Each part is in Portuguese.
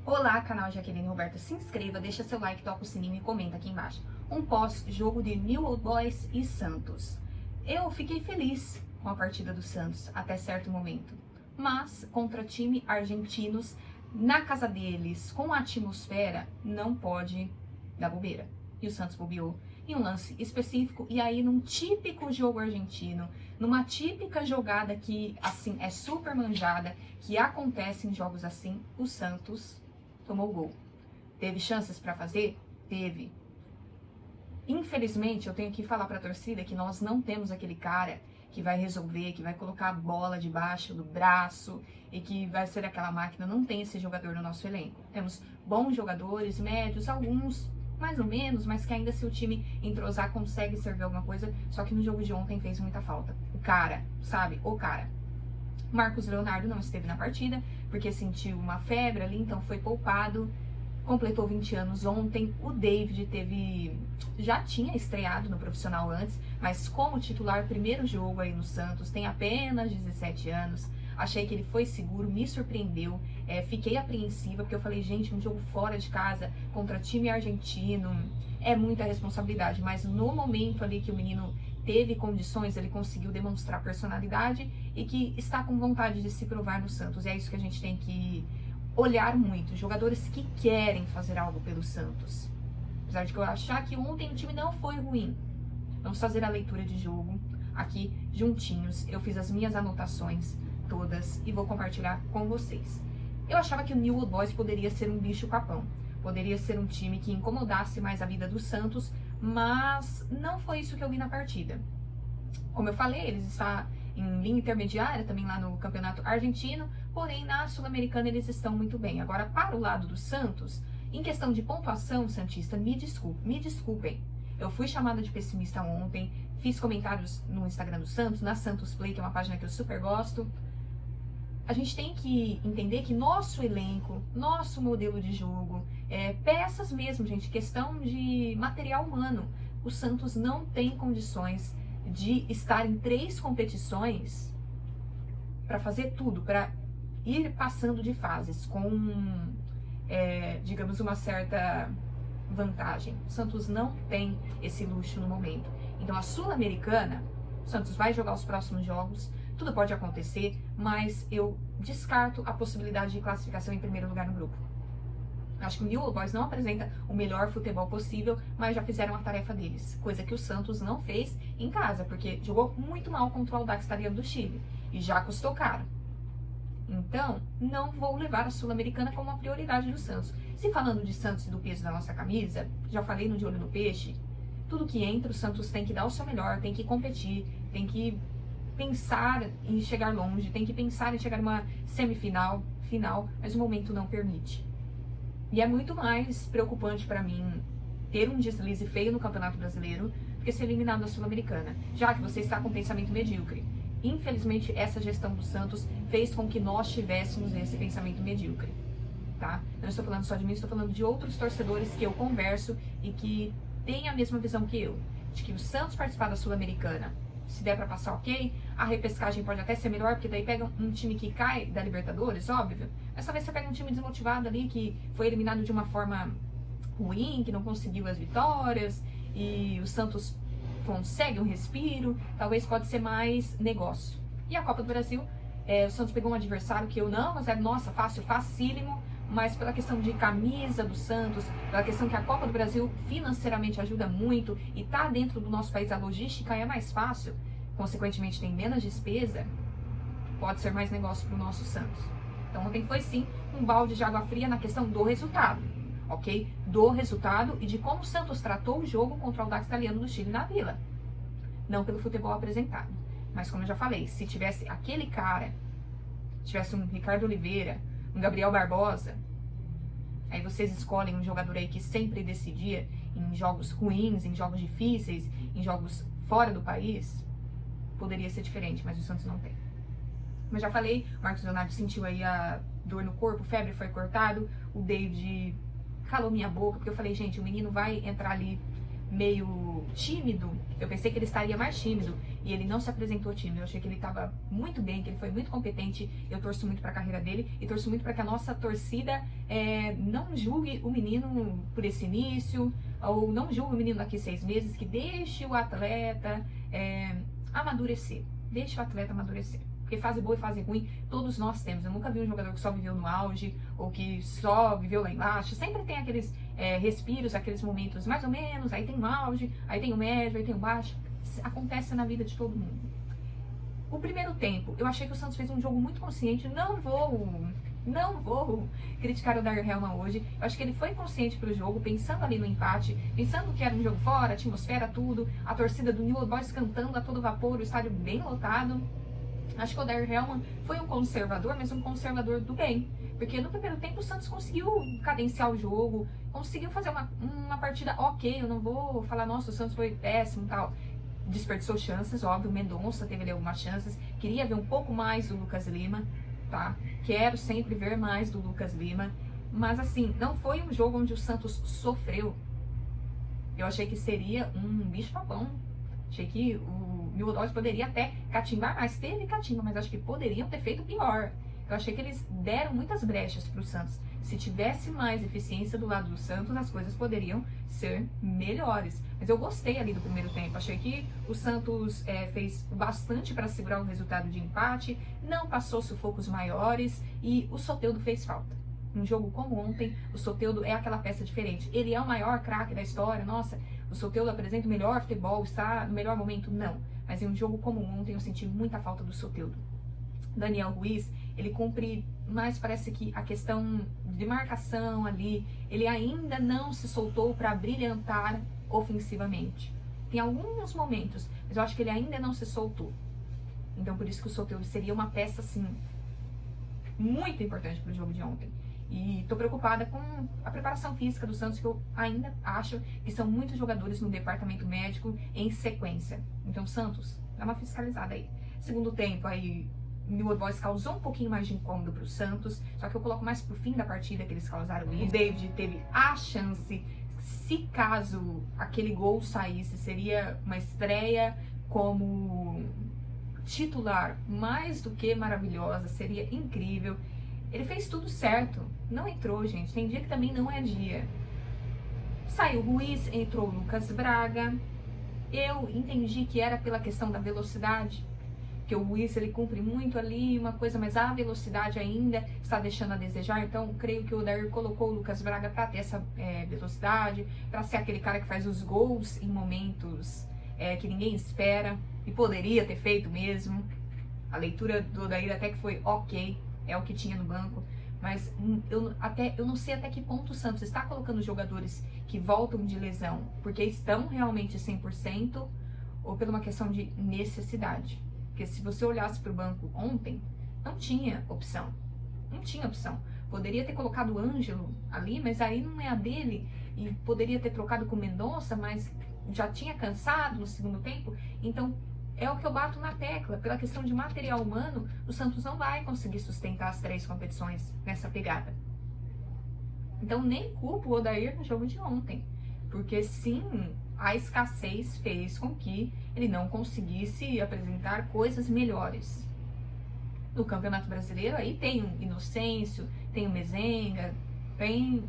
Olá, canal Jaqueline Roberta, se inscreva, deixa seu like, toca o sininho e comenta aqui embaixo. Um pós-jogo de New Old Boys e Santos. Eu fiquei feliz com a partida do Santos até certo momento, mas contra time argentinos, na casa deles, com a atmosfera, não pode dar bobeira. E o Santos bobeou em um lance específico, e aí num típico jogo argentino, numa típica jogada que, assim, é super manjada, que acontece em jogos assim, o Santos tomou o gol. Teve chances para fazer? Teve. Infelizmente, eu tenho que falar para a torcida que nós não temos aquele cara que vai resolver, que vai colocar a bola debaixo do braço e que vai ser aquela máquina. Não tem esse jogador no nosso elenco. Temos bons jogadores, médios, alguns mais ou menos, mas que ainda se o time entrosar consegue servir alguma coisa, só que no jogo de ontem fez muita falta. O cara, sabe? O cara. Marcos Leonardo não esteve na partida, porque sentiu uma febre ali, então foi poupado, completou 20 anos ontem. O David já tinha estreado no profissional antes, mas como titular, primeiro jogo aí no Santos, tem apenas 17 anos. Achei que ele foi seguro, me surpreendeu, fiquei apreensiva, porque eu falei, gente, um jogo fora de casa, contra time argentino, é muita responsabilidade, mas no momento ali que o menino teve condições, ele conseguiu demonstrar personalidade e que está com vontade de se provar no Santos. E é isso que a gente tem que olhar muito, jogadores que querem fazer algo pelo Santos. Apesar de que eu achar que ontem o time não foi ruim. Vamos fazer a leitura de jogo aqui juntinhos. Eu fiz as minhas anotações todas e vou compartilhar com vocês. Eu achava que o New Old Boys poderia ser um bicho-papão, poderia ser um time que incomodasse mais a vida do Santos, mas não foi isso que eu vi na partida. Como eu falei, eles estão em linha intermediária também lá no campeonato argentino, porém na Sul-Americana eles estão muito bem. Agora, para o lado do Santos, em questão de pontuação, santista, me desculpem. Eu fui chamada de pessimista ontem, fiz comentários no Instagram do Santos, na Santos Play, que é uma página que eu super gosto. A gente tem que entender que nosso elenco, nosso modelo de jogo, peças mesmo, gente, questão de material humano. O Santos não tem condições de estar em 3 competições para fazer tudo, para ir passando de fases com, digamos, uma certa vantagem. O Santos não tem esse luxo no momento. Então a Sul-Americana, o Santos vai jogar os próximos jogos, tudo pode acontecer, mas eu descarto a possibilidade de classificação em primeiro lugar no grupo. Acho que o New Old Boys não apresenta o melhor futebol possível, mas já fizeram a tarefa deles, coisa que o Santos não fez em casa, porque jogou muito mal contra o Audax Italiano do Chile e já custou caro. Então, não vou levar a Sul-Americana como uma prioridade do Santos. Se falando de Santos e do peso da nossa camisa, já falei no De Olho no Peixe, tudo que entra, o Santos tem que dar o seu melhor, tem que competir, tem que pensar em chegar longe, tem que pensar em chegar numa semifinal, final, mas o momento não permite. E é muito mais preocupante para mim ter um deslize feio no Campeonato Brasileiro do que ser eliminado da Sul-Americana, já que você está com um pensamento medíocre. Infelizmente, essa gestão do Santos fez com que nós tivéssemos esse pensamento medíocre, tá? Eu não estou falando só de mim, estou falando de outros torcedores que eu converso e que têm a mesma visão que eu, de que o Santos participar da Sul-Americana, se der pra passar, ok, a repescagem pode até ser melhor, porque daí pega um time que cai da Libertadores, óbvio, mas talvez você pegue um time desmotivado ali, que foi eliminado de uma forma ruim, que não conseguiu as vitórias, e o Santos consegue um respiro, talvez pode ser mais negócio. E a Copa do Brasil, o Santos pegou um adversário que eu não, mas nossa, fácil, facílimo, mas pela questão de camisa do Santos, pela questão que a Copa do Brasil financeiramente ajuda muito e tá dentro do nosso país, a logística é mais fácil, consequentemente tem menos despesa, pode ser mais negócio pro nosso Santos. Então ontem foi sim um balde de água fria na questão do resultado, ok? Do resultado e de como o Santos tratou o jogo contra o Audax Italiano do Chile na Vila. Não pelo futebol apresentado, mas como eu já falei, se tivesse aquele cara, tivesse um Ricardo Oliveira, um Gabriel Barbosa, aí vocês escolhem um jogador aí que sempre decidia em jogos ruins, em jogos difíceis, em jogos fora do país, poderia ser diferente, mas o Santos não tem. Como eu já falei, o Marcos Leonardo sentiu aí a dor no corpo, febre, foi cortado, o David calou minha boca, porque eu falei, gente, o menino vai entrar ali meio tímido, eu pensei que ele estaria mais tímido, e ele não se apresentou tímido. Eu achei que ele estava muito bem, que ele foi muito competente. Eu torço muito para a carreira dele e torço muito para que a nossa torcida não julgue o menino por esse início, ou não julgue o menino daqui 6 meses, que deixe o atleta amadurecer. Deixe o atleta amadurecer. Porque fase boa e fase ruim, todos nós temos. Eu nunca vi um jogador que só viveu no auge, ou que só viveu lá embaixo. Sempre tem aqueles respiros, aqueles momentos mais ou menos, aí tem o auge, aí tem o médio, aí tem o baixo. Acontece na vida de todo mundo. O primeiro tempo, eu achei que o Santos fez um jogo muito consciente. Não vou criticar o Odair Hellmann hoje. Eu acho que ele foi consciente pro jogo, pensando ali no empate, pensando que era um jogo fora, atmosfera, tudo, a torcida do New Old Boys cantando a todo vapor, o estádio bem lotado. Acho que o Odair Hellmann foi um conservador, mas um conservador do bem. Porque no primeiro tempo o Santos conseguiu cadenciar o jogo, conseguiu fazer uma partida ok. Eu não vou falar, nossa, o Santos foi péssimo e tal. Desperdiçou chances, óbvio, o Mendonça teve ali algumas chances. Queria ver um pouco mais do Lucas Lima, tá? Quero sempre ver mais do Lucas Lima. Mas assim, não foi um jogo onde o Santos sofreu. Eu achei que seria um bicho-papão. Achei que o New Old Boys poderia até catimbar, mas teve catimba, mas acho que poderiam ter feito pior. Eu achei que eles deram muitas brechas para o Santos. Se tivesse mais eficiência do lado do Santos, as coisas poderiam ser melhores. Mas eu gostei ali do primeiro tempo. Achei que o Santos fez bastante para segurar o resultado de empate, não passou sufocos maiores e o Soteldo fez falta. Um jogo como ontem, o Soteldo é aquela peça diferente. Ele é o maior craque da história, nossa, o Soteldo apresenta o melhor futebol, está no melhor momento, não. Mas em um jogo como ontem eu senti muita falta do Soteldo. Daniel Ruiz, ele cumpre, mas parece que a questão de marcação ali, ele ainda não se soltou para brilhantar ofensivamente. Tem alguns momentos, mas eu acho que ele ainda não se soltou. Então por isso que o Soteldo seria uma peça, assim, muito importante para o jogo de ontem. E tô preocupada com a preparação física do Santos, que eu ainda acho que são muitos jogadores no departamento médico em sequência. Então, Santos, dá uma fiscalizada aí. Segundo tempo, aí, o New Old Boys causou um pouquinho mais de incômodo pro Santos, só que eu coloco mais pro fim da partida que eles causaram isso. O David teve a chance, se caso aquele gol saísse, seria uma estreia como titular mais do que maravilhosa, seria incrível. Ele fez tudo certo, não entrou, gente, tem dia que também não é dia. Saiu o Ruiz, entrou o Lucas Braga. Eu entendi que era pela questão da velocidade, que o Ruiz ele cumpre muito ali uma coisa, mas a velocidade ainda está deixando a desejar. Então creio que o Odair colocou o Lucas Braga para ter essa velocidade, para ser aquele cara que faz os gols em momentos que ninguém espera, e poderia ter feito mesmo. A leitura do Odair até que foi ok, é o que tinha no banco, mas eu não sei até que ponto o Santos está colocando jogadores que voltam de lesão porque estão realmente 100% ou por uma questão de necessidade. Porque se você olhasse para o banco ontem, não tinha opção. Não tinha opção. Poderia ter colocado o Ângelo ali, mas aí não é a dele. E poderia ter trocado com o Mendonça, mas já tinha cansado no segundo tempo. Então, é o que eu bato na tecla. Pela questão de material humano, o Santos não vai conseguir sustentar as 3 competições nessa pegada. Então, nem culpo o Odair no jogo de ontem. Porque, sim, a escassez fez com que ele não conseguisse apresentar coisas melhores. No Campeonato Brasileiro, aí tem o Inocêncio, tem o Mezenga, tem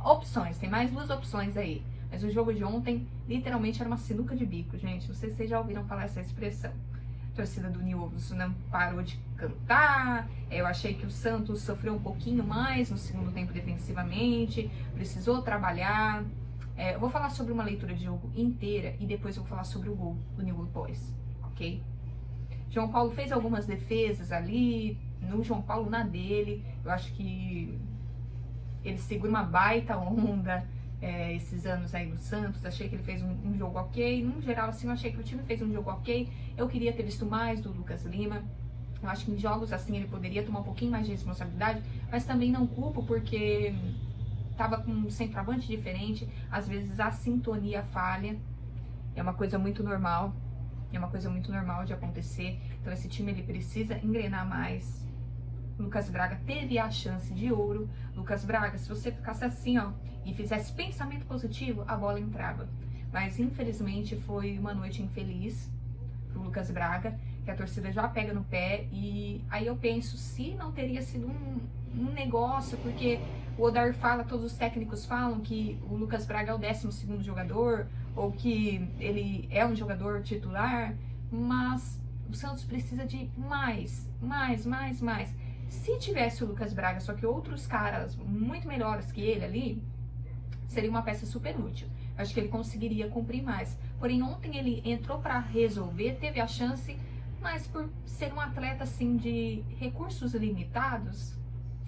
opções, tem mais 2 opções aí. Mas o jogo de ontem, literalmente, era uma sinuca de bico, gente. Não sei se vocês já ouviram falar essa expressão. A torcida do New Old não parou de cantar. Eu achei que o Santos sofreu um pouquinho mais no segundo tempo defensivamente. Precisou trabalhar. Eu vou falar sobre uma leitura de jogo inteira e depois eu vou falar sobre o gol do New Old Boys, ok? João Paulo fez algumas defesas ali, no João Paulo na dele. Eu acho que ele segura uma baita onda esses anos aí do Santos. Achei que ele fez um jogo ok. No geral, assim, eu achei que o time fez um jogo ok. Eu queria ter visto mais do Lucas Lima. Eu acho que em jogos assim ele poderia tomar um pouquinho mais de responsabilidade, mas também não culpo porque tava com um centroavante diferente, às vezes a sintonia falha, é uma coisa muito normal, de acontecer. Então esse time ele precisa engrenar mais. Lucas Braga teve a chance de ouro. Lucas Braga, se você ficasse assim, ó, e fizesse pensamento positivo, a bola entrava. mas infelizmente foi uma noite infeliz pro Lucas Braga, que a torcida já pega no pé, e aí eu penso, se não teria sido um negócio, porque o Odair fala, todos os técnicos falam que o Lucas Braga é o 12º jogador, ou que ele é um jogador titular, mas o Santos precisa de mais. Se tivesse o Lucas Braga, só que outros caras muito melhores que ele ali, seria uma peça super útil. Acho que ele conseguiria cumprir mais. Porém, ontem ele entrou para resolver, teve a chance, mas por ser um atleta assim de recursos limitados,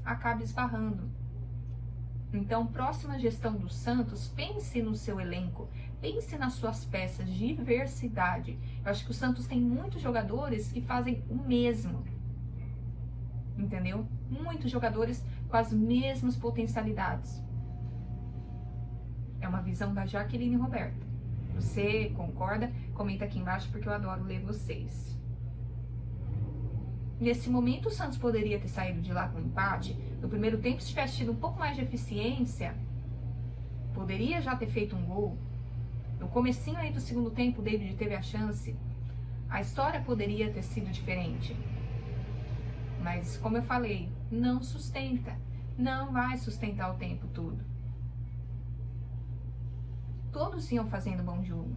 acaba esbarrando. Então, próxima gestão do Santos, pense no seu elenco, pense nas suas peças, diversidade. Eu acho que o Santos tem muitos jogadores que fazem o mesmo, entendeu? Muitos jogadores com as mesmas potencialidades. É uma visão da Jaqueline Roberta. Você concorda? Comenta aqui embaixo porque eu adoro ler vocês. Nesse momento o Santos poderia ter saído de lá com empate. No primeiro tempo, se tivesse tido um pouco mais de eficiência, poderia já ter feito um gol. No comecinho aí do segundo tempo, o David teve a chance. A história poderia ter sido diferente. Mas, como eu falei, não sustenta. Não vai sustentar o tempo todo. Todos iam fazendo bom jogo.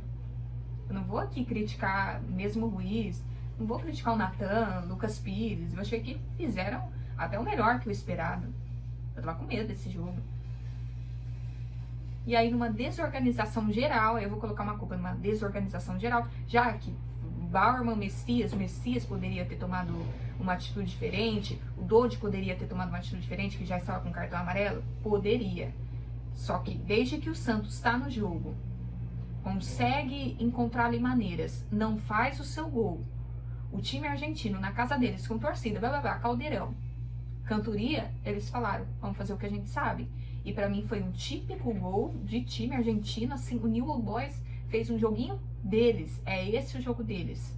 Eu não vou aqui criticar mesmo o Ruiz, não vou criticar o Natan, Lucas Pires. Eu achei que fizeram até o melhor que o esperado. Eu tava com medo desse jogo. E aí, numa desorganização geral, eu vou colocar uma culpa numa desorganização geral, já que Bauerman, o Messias poderia ter tomado uma atitude diferente, o Dodi poderia ter tomado uma atitude diferente, que já estava com cartão amarelo? Poderia. Só que desde que o Santos está no jogo, consegue encontrar ali maneiras, não faz o seu gol, o time argentino na casa deles com torcida, caldeirão, cantoria, eles falaram, vamos fazer o que a gente sabe. E pra mim foi um típico gol de time argentino, assim, o New Old Boys fez um joguinho deles, é esse o jogo deles.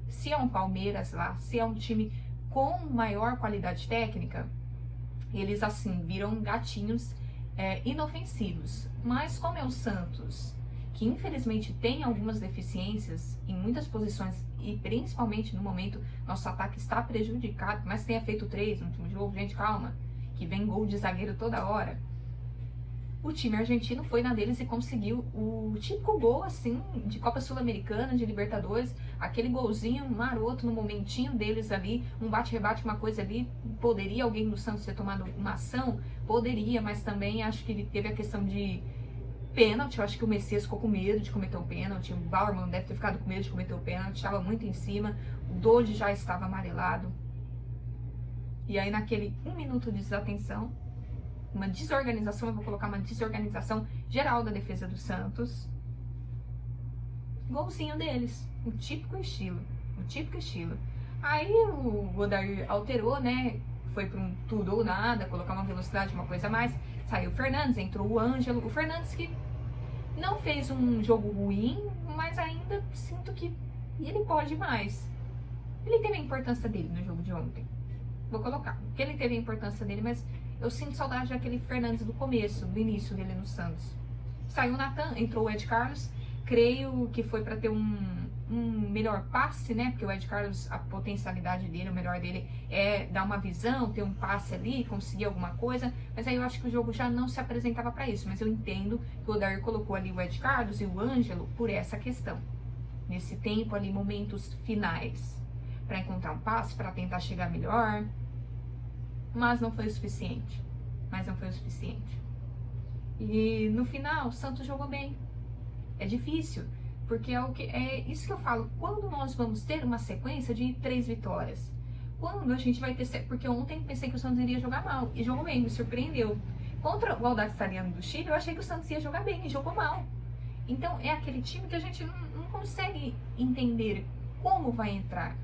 Se é um Palmeiras lá, se é um time com maior qualidade técnica, eles assim, viram gatinhos inofensivos. Mas como é o Santos, que infelizmente tem algumas deficiências em muitas posições e principalmente no momento nosso ataque está prejudicado, mas tenha feito 3 no último jogo, gente, calma, que vem gol de zagueiro toda hora. O time argentino foi na deles e conseguiu o típico gol assim de Copa Sul-Americana, de Libertadores, aquele golzinho maroto no momentinho deles ali, um bate-rebate, uma coisa ali. Poderia alguém do Santos ter tomado uma ação? Poderia, mas também acho que ele teve a questão de pênalti. Eu acho que o Messias ficou com medo de cometer o pênalti, o Bauerman deve ter ficado com medo de cometer o pênalti, estava muito em cima, o Dodi já estava amarelado. E aí naquele 1 minuto de desatenção, uma desorganização, eu vou colocar uma desorganização geral da defesa do Santos. Golzinho deles, o típico estilo. Aí o Odair alterou, né? Foi para um tudo ou nada, colocar uma velocidade, uma coisa a mais. Saiu o Fernandes, entrou o Ângelo. O Fernandes que não fez um jogo ruim, mas ainda sinto que ele pode mais. Ele teve a importância dele no jogo de ontem. Vou colocar, porque ele teve a importância dele, mas eu sinto saudade daquele Fernandes do começo, do início dele no Santos. Saiu o Natan, entrou o Ed Carlos. Creio que foi para ter um melhor passe, né? Porque o Ed Carlos, a potencialidade dele, o melhor dele é dar uma visão, ter um passe ali, conseguir alguma coisa. Mas aí eu acho que o jogo já não se apresentava para isso. Mas eu entendo que o Odair colocou ali o Ed Carlos e o Ângelo por essa questão. Nesse tempo ali, momentos finais, para encontrar um passe, para tentar chegar melhor. Mas não foi o suficiente. E no final, o Santos jogou bem. É difícil, porque é isso que eu falo. Quando nós vamos ter uma sequência de 3 vitórias? Quando a gente vai ter... Porque ontem pensei que o Santos iria jogar mal. E jogou bem, me surpreendeu. Contra o Audax Italiano do Chile, eu achei que o Santos ia jogar bem e jogou mal. Então, é aquele time que a gente não consegue entender como vai entrar.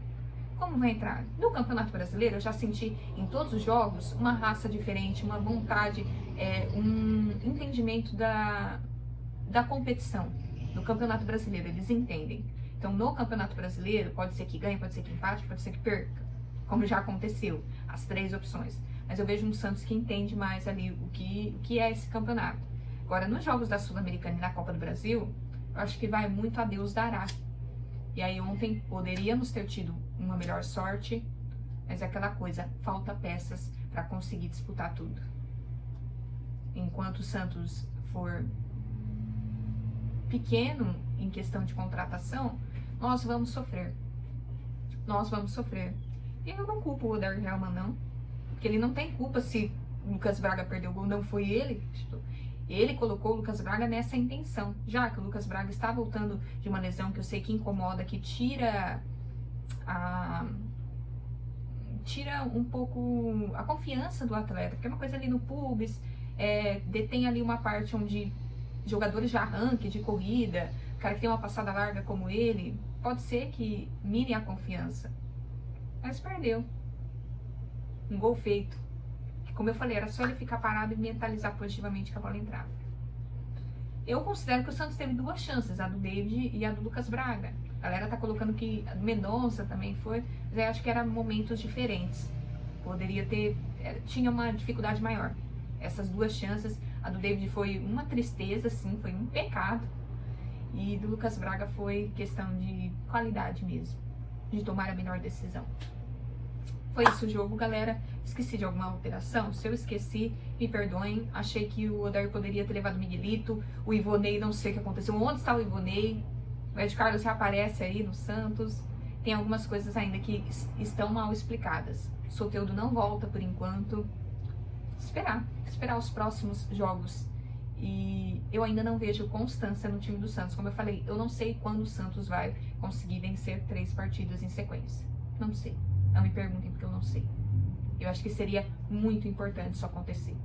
No Campeonato Brasileiro, eu já senti em todos os jogos uma raça diferente, uma vontade, um entendimento da competição. No Campeonato Brasileiro, eles entendem. Então, no Campeonato Brasileiro, pode ser que ganhe, pode ser que empate, pode ser que perca, como já aconteceu, as 3 opções. Mas eu vejo um Santos que entende mais ali o que é esse campeonato. Agora, nos jogos da Sul-Americana e na Copa do Brasil, eu acho que vai muito a Deus dará. E aí ontem poderíamos ter tido uma melhor sorte, mas é aquela coisa, falta peças para conseguir disputar tudo. Enquanto o Santos for pequeno em questão de contratação, nós vamos sofrer. Nós vamos sofrer. E eu não culpo o Oder Hellmann, não. Porque ele não tem culpa se o Lucas Braga perdeu o gol, não foi ele. Ele colocou o Lucas Braga nessa intenção. Já que o Lucas Braga está voltando de uma lesão que eu sei que incomoda, que tira um pouco a confiança do atleta. Porque é uma coisa ali no pubis, detém ali uma parte onde jogadores de arranque, de corrida, cara que tem uma passada larga como ele, pode ser que mine a confiança. Mas perdeu. Um gol feito. Como eu falei, era só ele ficar parado e mentalizar positivamente que a bola entrava. Eu considero que o Santos teve duas chances, a do David e a do Lucas Braga. A galera tá colocando que a Mendonça também foi, mas eu acho que eram momentos diferentes. Poderia ter, tinha uma dificuldade maior. Essas duas chances, a do David foi uma tristeza, sim, foi um pecado. E do Lucas Braga foi questão de qualidade mesmo, de tomar a melhor decisão. Foi isso o jogo, galera. Esqueci de alguma alteração? Se eu esqueci, me perdoem. Achei que o Odair poderia ter levado o Miguelito. O Ivonei, não sei o que aconteceu. Onde está o Ivonei? O Ed Carlos reaparece aí no Santos. Tem algumas coisas ainda que estão mal explicadas. O Soteldo não volta por enquanto. Esperar os próximos jogos. E eu ainda não vejo constância no time do Santos. Como eu falei, eu não sei quando o Santos vai conseguir vencer 3 partidas em sequência. Não sei. Não me perguntem porque eu não sei. Eu acho que seria muito importante isso acontecer.